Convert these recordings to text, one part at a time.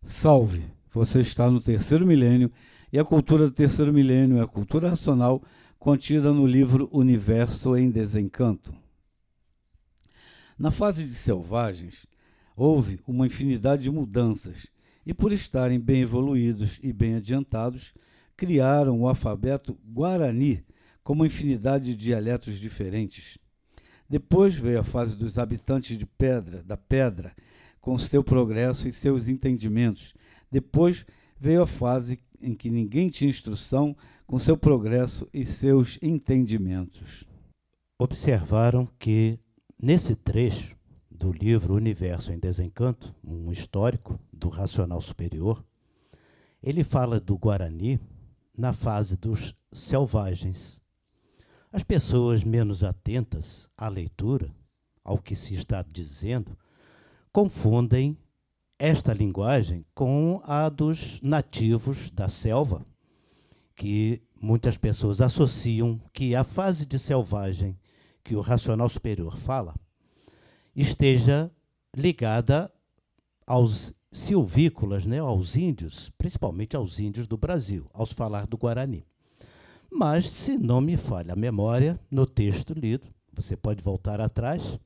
Salve! Você está no terceiro milênio e a cultura do terceiro milênio é a cultura racional contida no livro Universo em Desencanto. Na fase de selvagens, houve uma infinidade de mudanças e, por estarem bem evoluídos e bem adiantados, criaram o alfabeto Guarani com uma infinidade de dialetos diferentes. Depois veio a fase dos habitantes de pedra, da pedra, com seu progresso e seus entendimentos. Depois veio a fase em que ninguém tinha instrução, com seu progresso e seus entendimentos. Observaram que, nesse trecho do livro Universo em Desencanto, um histórico do racional superior, ele fala do Guarani na fase dos selvagens. As pessoas menos atentas à leitura, ao que se está dizendo, confundem esta linguagem com a dos nativos da selva, que muitas pessoas associam que a fase de selvagem que o racional superior fala esteja ligada aos silvícolas, né, aos índios, principalmente aos índios do Brasil, aos falar do Guarani. Mas, se não me falha a memória, no texto lido, você pode voltar atrás,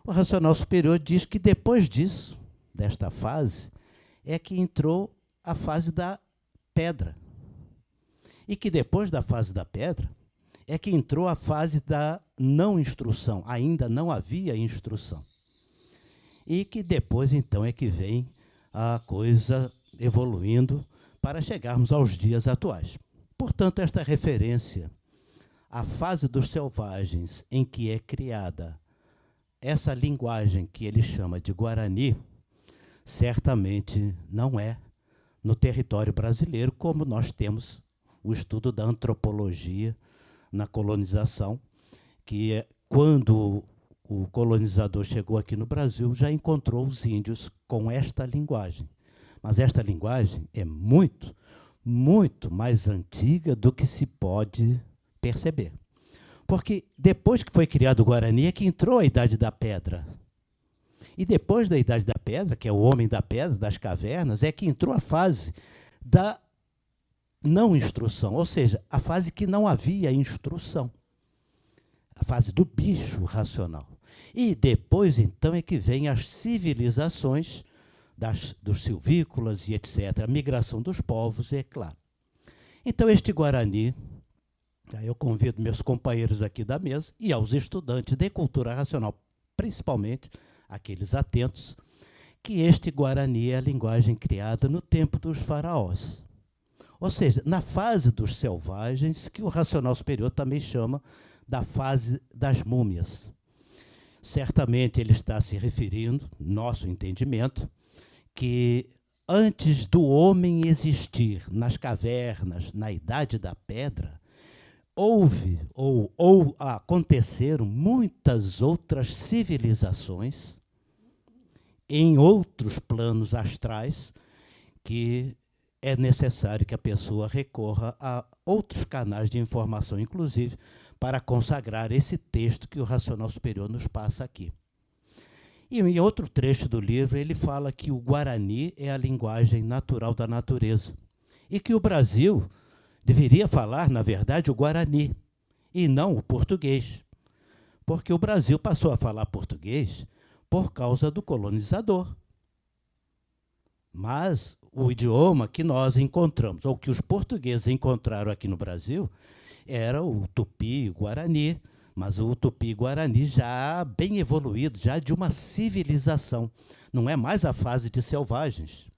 o racional superior diz que depois disso, desta fase, é que entrou a fase da pedra. E que depois da fase da pedra, é que entrou a fase da não instrução. Ainda não havia instrução. E que depois, então, é que vem a coisa evoluindo para chegarmos aos dias atuais. Portanto, esta referência à fase dos selvagens em que é criada essa linguagem que ele chama de Guarani, certamente não é no território brasileiro, como nós temos o estudo da antropologia na colonização, que é quando o colonizador chegou aqui no Brasil, já encontrou os índios com esta linguagem. Mas esta linguagem é muito, muito mais antiga do que se pode perceber. Porque depois que foi criado o Guarani é que entrou a Idade da Pedra. E depois da Idade da Pedra, que é o homem da pedra, das cavernas, é que entrou a fase da não instrução, ou seja, a fase que não havia instrução. A fase do bicho racional. E depois, então, é que vem as civilizações dos silvícolas e etc., a migração dos povos, é claro. Então, este Guarani, eu convido meus companheiros aqui da mesa e aos estudantes de cultura racional, principalmente aqueles atentos, que este Guarani é a linguagem criada no tempo dos faraós. Ou seja, na fase dos selvagens, que o racional superior também chama da fase das múmias. Certamente ele está se referindo, nosso entendimento, que antes do homem existir nas cavernas, na Idade da Pedra, houve ou aconteceram muitas outras civilizações em outros planos astrais que é necessário que a pessoa recorra a outros canais de informação, inclusive, para consagrar esse texto que o racional superior nos passa aqui. E em outro trecho do livro, ele fala que o Guarani é a linguagem natural da natureza e que o Brasil deveria falar, na verdade, o Guarani e não o português, porque o Brasil passou a falar português por causa do colonizador. Mas o idioma que nós encontramos, ou que os portugueses encontraram aqui no Brasil, era o Tupi-Guarani, mas o Tupi-Guarani já bem evoluído, já de uma civilização. Não é mais a fase de selvagens.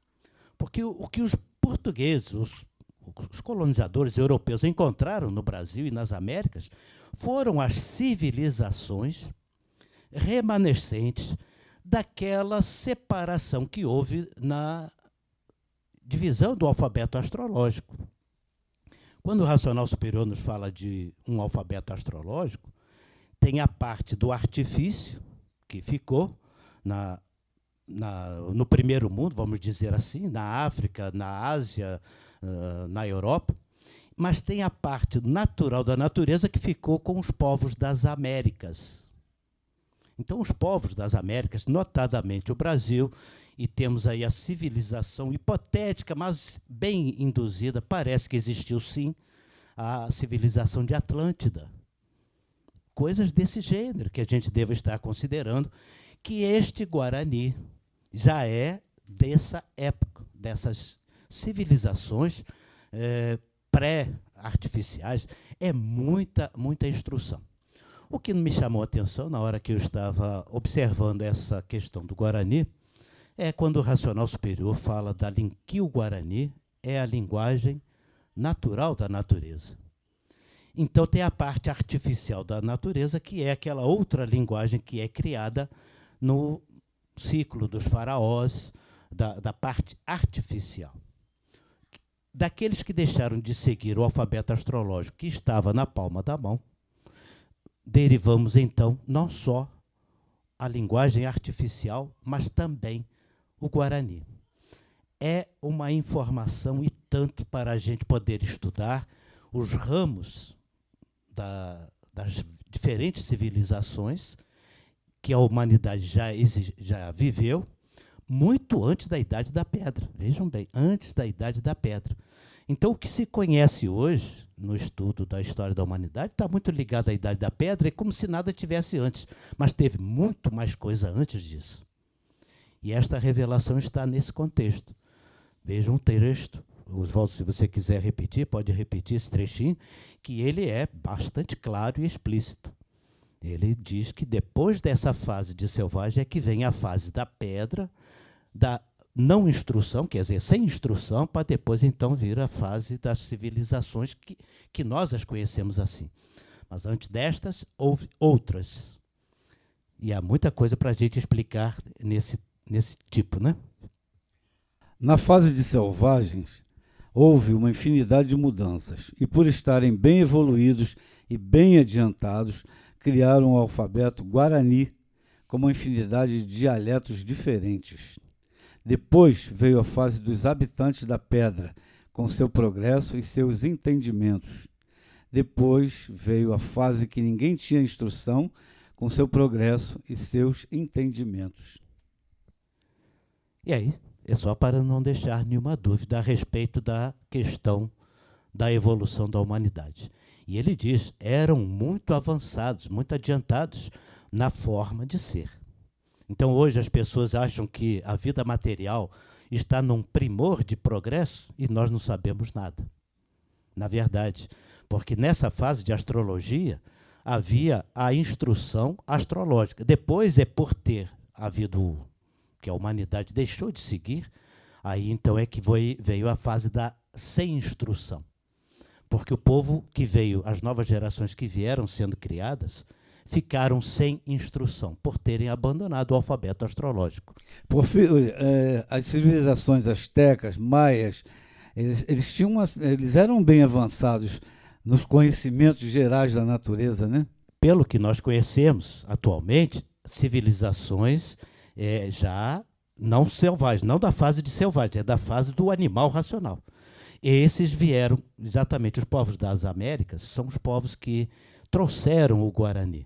Porque o que os portugueses, os colonizadores europeus encontraram no Brasil e nas Américas foram as civilizações remanescentes daquela separação que houve na divisão do alfabeto astrológico. Quando o racional superior nos fala de um alfabeto astrológico, tem a parte do artifício, que ficou no primeiro mundo, vamos dizer assim, na África, na Ásia, na Europa, mas tem a parte natural da natureza que ficou com os povos das Américas. Então, os povos das Américas, notadamente o Brasil e temos aí a civilização hipotética, mas bem induzida, parece que existiu sim, a civilização de Atlântida. Coisas desse gênero que a gente deve estar considerando, que este Guarani já é dessa época, dessas civilizações pré-artificiais. É muita instrução. O que me chamou a atenção na hora que eu estava observando essa questão do Guarani é quando o racional superior fala que o Guarani é a linguagem natural da natureza. Então tem a parte artificial da natureza, que é aquela outra linguagem que é criada no ciclo dos faraós, da parte artificial. Daqueles que deixaram de seguir o alfabeto astrológico que estava na palma da mão, derivamos, então, não só a linguagem artificial, mas também o Guarani. É uma informação e tanto para a gente poder estudar os ramos das diferentes civilizações que a humanidade já viveu, muito antes da Idade da Pedra. Vejam bem, antes da Idade da Pedra. Então, o que se conhece hoje, no estudo da história da humanidade, está muito ligado à Idade da Pedra, é como se nada tivesse antes. Mas teve muito mais coisa antes disso. E esta revelação está nesse contexto. Vejam um texto, Oswaldo, se você quiser repetir, pode repetir esse trechinho, que ele é bastante claro e explícito. Ele diz que depois dessa fase de selvagem é que vem a fase da pedra, da não instrução, quer dizer, sem instrução, para depois então vir a fase das civilizações que nós as conhecemos assim. Mas antes destas, houve outras. E há muita coisa para a gente explicar nesse tipo, né? Na fase de selvagens, houve uma infinidade de mudanças, e por estarem bem evoluídos e bem adiantados, criaram o alfabeto Guarani com uma infinidade de dialetos diferentes. Depois veio a fase dos habitantes da pedra, com seu progresso e seus entendimentos. Depois veio a fase que ninguém tinha instrução, com seu progresso e seus entendimentos. E aí, é só para não deixar nenhuma dúvida a respeito da questão da evolução da humanidade. E ele diz, eram muito avançados, muito adiantados na forma de ser. Então, hoje as pessoas acham que a vida material está num primor de progresso e nós não sabemos nada. Na verdade, porque nessa fase de astrologia havia a instrução astrológica. Depois é por ter havido, que a humanidade deixou de seguir, aí então é que veio a fase da sem instrução. Porque o povo que veio, as novas gerações que vieram sendo criadas, ficaram sem instrução, por terem abandonado o alfabeto astrológico. As civilizações astecas, maias, eles eram bem avançados nos conhecimentos gerais da natureza, né? Pelo que nós conhecemos atualmente, civilizações já não selvagens, não da fase de selvagem, é da fase do animal racional. Esses vieram, exatamente os povos das Américas, são os povos que trouxeram o Guarani.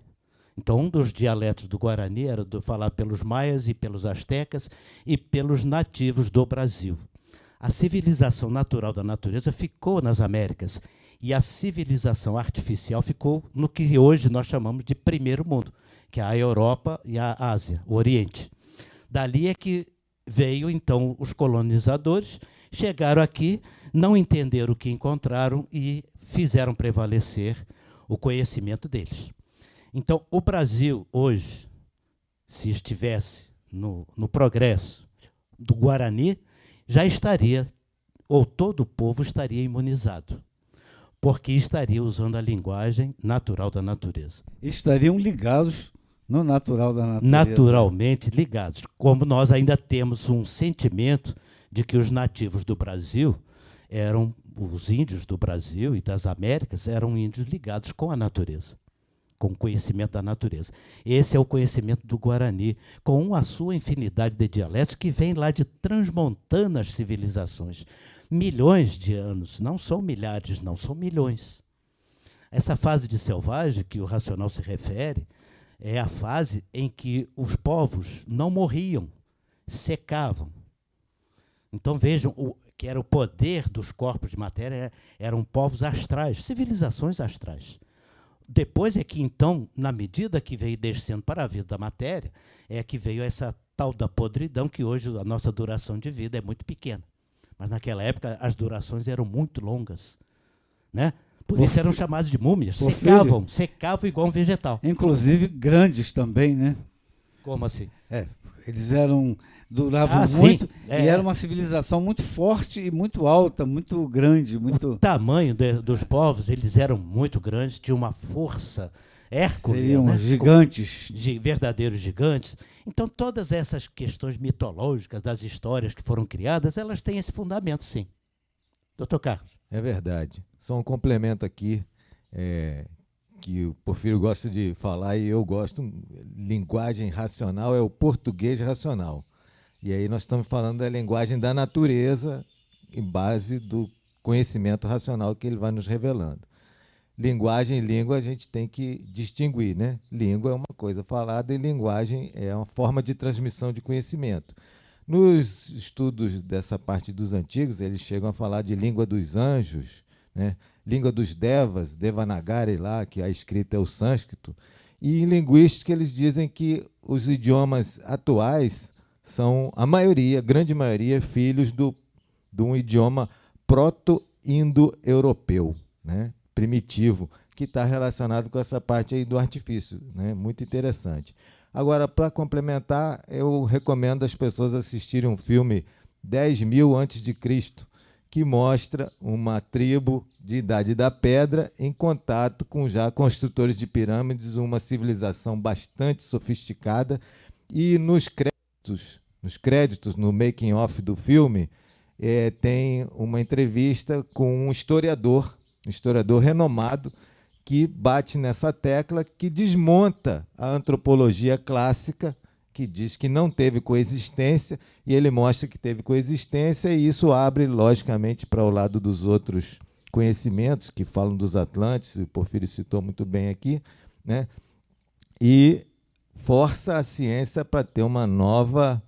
Então, um dos dialetos do Guarani era falado pelos maias e pelos astecas e pelos nativos do Brasil. A civilização natural da natureza ficou nas Américas e a civilização artificial ficou no que hoje nós chamamos de primeiro mundo, que é a Europa e a Ásia, o Oriente. Dali é que veio, então, os colonizadores, chegaram aqui, não entenderam o que encontraram e fizeram prevalecer o conhecimento deles. Então, o Brasil, hoje, se estivesse no progresso do Guarani, já estaria, ou todo o povo estaria imunizado, porque estaria usando a linguagem natural da natureza. Estariam ligados no natural da natureza. Naturalmente ligados. Como nós ainda temos um sentimento de que os nativos do Brasil eram, os índios do Brasil e das Américas, eram índios ligados com a natureza, com o conhecimento da natureza. Esse é o conhecimento do Guarani, com a sua infinidade de dialetos que vem lá de transmontanas civilizações. Milhões de anos, não são milhares, não, são milhões. Essa fase de selvagem que o racional se refere é a fase em que os povos não morriam, secavam. Então vejam que era o poder dos corpos de matéria, eram povos astrais, civilizações astrais. Depois é que, então, na medida que veio descendo para a vida da matéria, é que veio essa tal da podridão, que hoje a nossa duração de vida é muito pequena. Mas naquela época as durações eram muito longas, né? Por isso eram chamados de múmias. Secavam igual um vegetal. Inclusive grandes também, né? Como assim? Eles duravam muito, sim, e era uma civilização muito forte e muito alta, muito grande. O tamanho dos povos, eles eram muito grandes, tinham uma força hércule. Seriam, né? Gigantes. Verdadeiros gigantes. Então, todas essas questões mitológicas das histórias que foram criadas, elas têm esse fundamento, sim. Doutor Carlos. É verdade. Só um complemento aqui, que o Porfírio gosta de falar e eu gosto. Linguagem racional é o português racional. E aí nós estamos falando da linguagem da natureza em base do conhecimento racional que ele vai nos revelando. Linguagem e língua a gente tem que distinguir, né? Língua é uma coisa falada e linguagem é uma forma de transmissão de conhecimento. Nos estudos dessa parte dos antigos, eles chegam a falar de língua dos anjos, né? Língua dos devas, Devanagari lá, que a escrita é o sânscrito. E em linguística eles dizem que os idiomas atuais são, a maioria, grande maioria, filhos de um idioma proto-indo-europeu, né? Primitivo, que está relacionado com essa parte aí do artifício, né? Muito interessante. Agora, para complementar, eu recomendo as pessoas assistirem um filme 10.000 a.C., que mostra uma tribo de Idade da Pedra em contato com já construtores de pirâmides, uma civilização bastante sofisticada. E nos créditos, no making-of do filme, tem uma entrevista com um historiador renomado, que bate nessa tecla, que desmonta a antropologia clássica, que diz que não teve coexistência, e ele mostra que teve coexistência, e isso abre, logicamente, para o lado dos outros conhecimentos, que falam dos Atlantes, o Porfírio citou muito bem aqui, né? E força a ciência para ter uma nova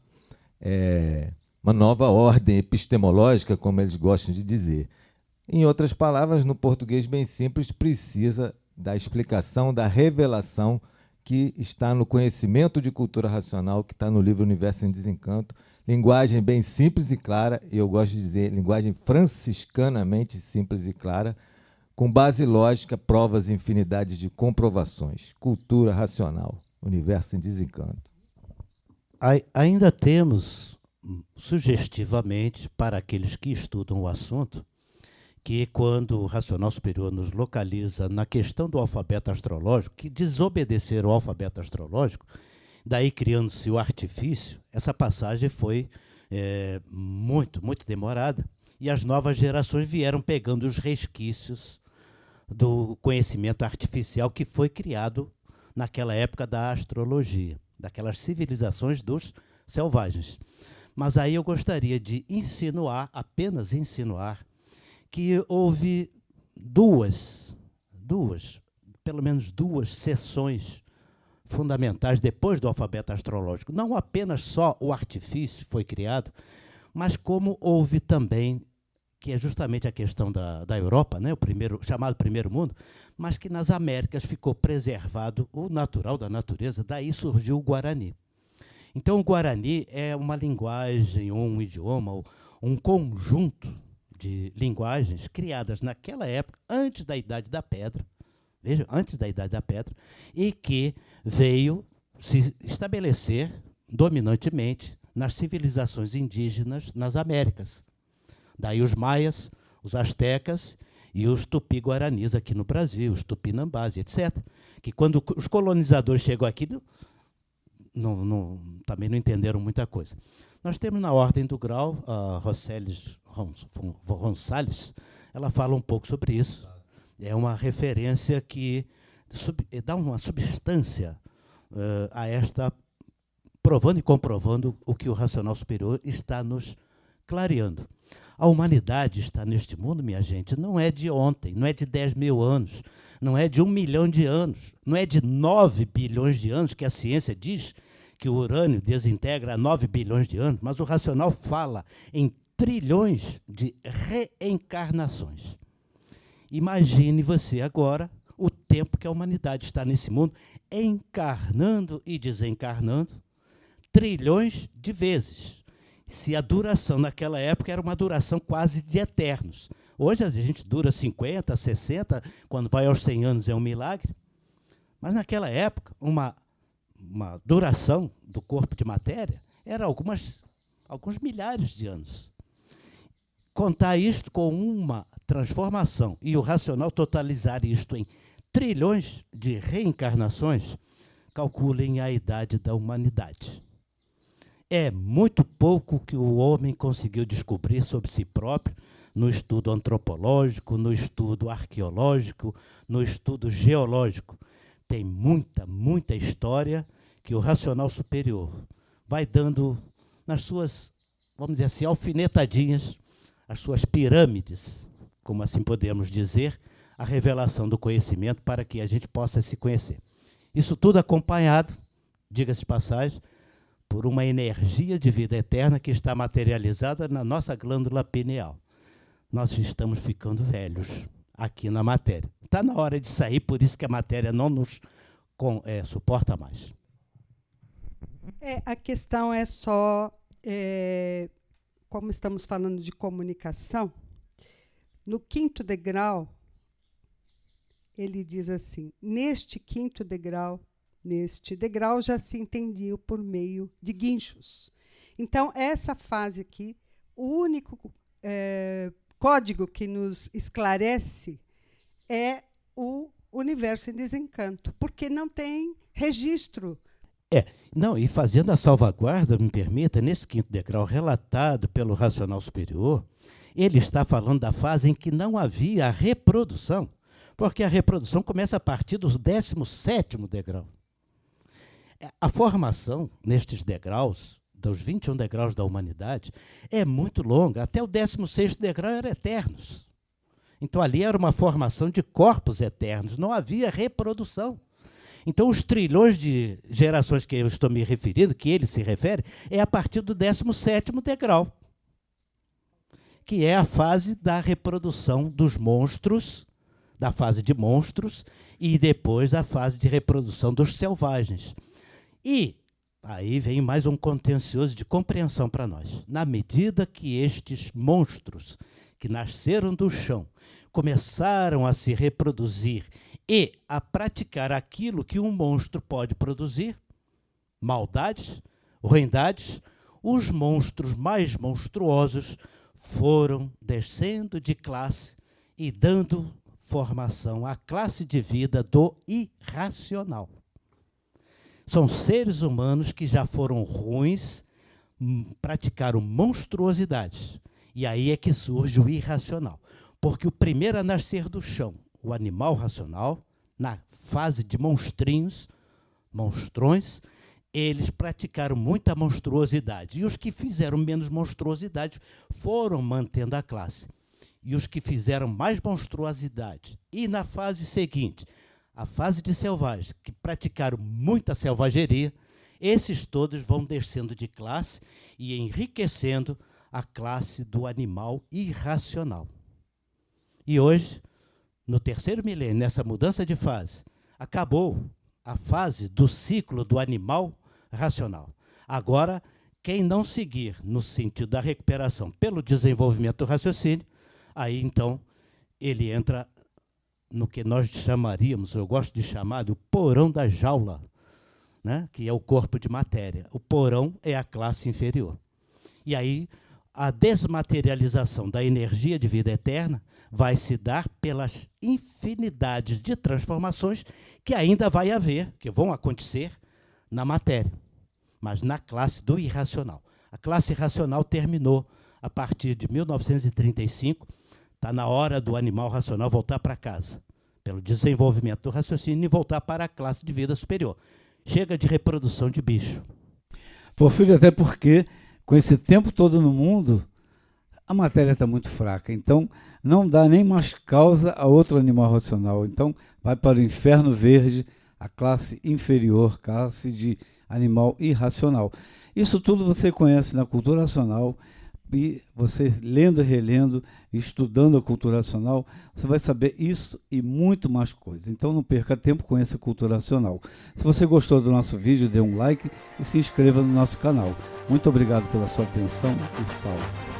ordem epistemológica, como eles gostam de dizer. Em outras palavras, no português bem simples, precisa da explicação, da revelação que está no conhecimento de cultura racional, que está no livro Universo em Desencanto. Linguagem bem simples e clara, e eu gosto de dizer linguagem franciscanamente simples e clara, com base lógica, provas e infinidade de comprovações. Cultura racional, Universo em Desencanto. Ainda temos, sugestivamente, para aqueles que estudam o assunto, que quando o racional superior nos localiza na questão do alfabeto astrológico, que desobedeceram ao alfabeto astrológico, daí criando-se o artifício, essa passagem foi muito demorada, e as novas gerações vieram pegando os resquícios do conhecimento artificial que foi criado naquela época da astrologia, daquelas civilizações dos selvagens. Mas aí eu gostaria de apenas insinuar, que houve pelo menos duas sessões fundamentais depois do alfabeto astrológico. Não apenas só o artifício foi criado, mas como houve também, que é justamente a questão da Europa, né, chamado Primeiro Mundo, mas que nas Américas ficou preservado o natural da natureza, daí surgiu o Guarani. Então, o Guarani é uma linguagem, ou um idioma, ou um conjunto de linguagens criadas naquela época, antes da Idade da Pedra, veja, antes da Idade da Pedra, e que veio se estabelecer dominantemente nas civilizações indígenas nas Américas. Daí os maias, os astecas e os tupi-guaranis aqui no Brasil, os tupinambás, etc. Que quando os colonizadores chegam aqui, também não entenderam muita coisa. Nós temos na ordem do grau a Roseles Gonçalves, ela fala um pouco sobre isso. É uma referência que dá uma substância a esta, provando e comprovando o que o racional superior está nos clareando. A humanidade está neste mundo, minha gente, não é de ontem, não é de 10.000 anos, não é de 1 milhão de anos, não é de 9 bilhões de anos, que a ciência diz que o urânio desintegra há 9 bilhões de anos, mas o racional fala em trilhões de reencarnações. Imagine você agora o tempo que a humanidade está nesse mundo, encarnando e desencarnando trilhões de vezes. Se a duração naquela época era uma duração quase de eternos. Hoje a gente dura 50, 60, quando vai aos 100 anos é um milagre. Mas naquela época, uma duração do corpo de matéria era alguns milhares de anos. Contar isto com uma transformação e o racional totalizar isto em trilhões de reencarnações, calculem a idade da humanidade. É muito pouco que o homem conseguiu descobrir sobre si próprio no estudo antropológico, no estudo arqueológico, no estudo geológico. Tem muita, muita história que o racional superior vai dando nas suas, vamos dizer assim, alfinetadinhas, as suas pirâmides, como assim podemos dizer, a revelação do conhecimento para que a gente possa se conhecer. Isso tudo acompanhado, diga-se de passagem, por uma energia de vida eterna que está materializada na nossa glândula pineal. Nós estamos ficando velhos aqui na matéria. Está na hora de sair, por isso que a matéria não nos suporta mais. A questão é só, como estamos falando de comunicação, no 5º degrau, ele diz assim, neste degrau já se entendia por meio de guinchos. Então, essa fase aqui, o único código que nos esclarece é o universo em desencanto, porque não tem registro. Não, e fazendo a salvaguarda, me permita, nesse 5º degrau relatado pelo racional superior, ele está falando da fase em que não havia a reprodução, porque a reprodução começa a partir do 17º degrau. A formação nestes degraus, dos 21 degraus da humanidade, é muito longa. Até o 16º degrau era eternos. Então, ali era uma formação de corpos eternos, não havia reprodução. Então, os trilhões de gerações que eu estou me referindo, que ele se refere, é a partir do 17º degrau, que é a fase da reprodução dos monstros, da fase de monstros, e depois a fase de reprodução dos selvagens. E aí vem mais um contencioso de compreensão para nós. Na medida que estes monstros, que nasceram do chão, começaram a se reproduzir e a praticar aquilo que um monstro pode produzir, maldades, ruindades, os monstros mais monstruosos foram descendo de classe e dando formação à classe de vida do irracional. São seres humanos que já foram ruins, praticaram monstruosidades. E aí é que surge o irracional. Porque o primeiro a nascer do chão, o animal racional, na fase de monstrões, eles praticaram muita monstruosidade. E os que fizeram menos monstruosidade foram mantendo a classe. E os que fizeram mais monstruosidade, e na fase seguinte, a fase de selvagens, que praticaram muita selvageria, esses todos vão descendo de classe e enriquecendo a classe do animal irracional. E hoje, no 3º milênio, nessa mudança de fase, acabou a fase do ciclo do animal racional. Agora, quem não seguir no sentido da recuperação pelo desenvolvimento do raciocínio, aí então ele entra no que nós chamaríamos, eu gosto de chamar, de o porão da jaula, né? Que é o corpo de matéria. O porão é a classe inferior. E aí a desmaterialização da energia de vida eterna vai se dar pelas infinidades de transformações que ainda vai haver, que vão acontecer na matéria, mas na classe do irracional. A classe racional terminou a partir de 1935, está na hora do animal racional voltar para casa, pelo desenvolvimento do raciocínio, e voltar para a classe de vida superior. Chega de reprodução de bicho. Porfírio, até porque, com esse tempo todo no mundo, a matéria está muito fraca. Então, não dá nem mais causa a outro animal racional. Então, vai para o inferno verde, a classe inferior, classe de animal e racional. Isso tudo você conhece na cultura racional, e você lendo e relendo, estudando a cultura racional, você vai saber isso e muito mais coisas. Então não perca tempo, conheça a cultura racional. Se você gostou do nosso vídeo, dê um like e se inscreva no nosso canal. Muito obrigado pela sua atenção e salve!